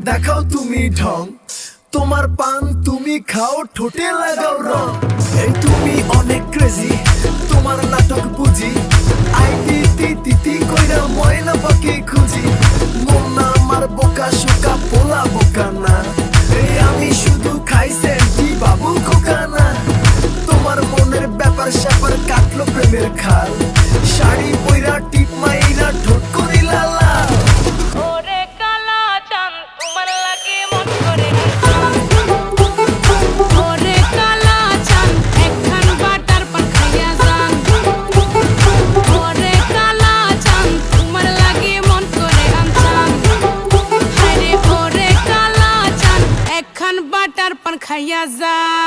দেখাও তুমি ঢং, তোমার পান তুমি খাও, ঠোঁটে লাগাও রং। এই তুমি অনেক ক্রেজি, তোমার নাটক বুঝি, আইতি তিতি কইরা ময়না পাখি খুঁজি। মন না আমার বোকা শোকা, পোলা বোকা না। এই আমি শুধু খাই সেন্টি, বাবু খোকা না। তোমার মনের ব্যাপার স্যাপার কাটলো প্রেমের খাল, শাড়ি পইরা টিপ মাইরা ঠোঁট করিলা লাল। ওরে কালা চাঁদ তোমার লাগে মন করে ওরে কালা চাঁদ একখান বাটার পান খাইয়া যান ওরে কালা চাঁদ তোমার লাগে মন করে আনছান হায়রে ওরে কালা চাঁদ একখান বাটার পান খাইয়া যান।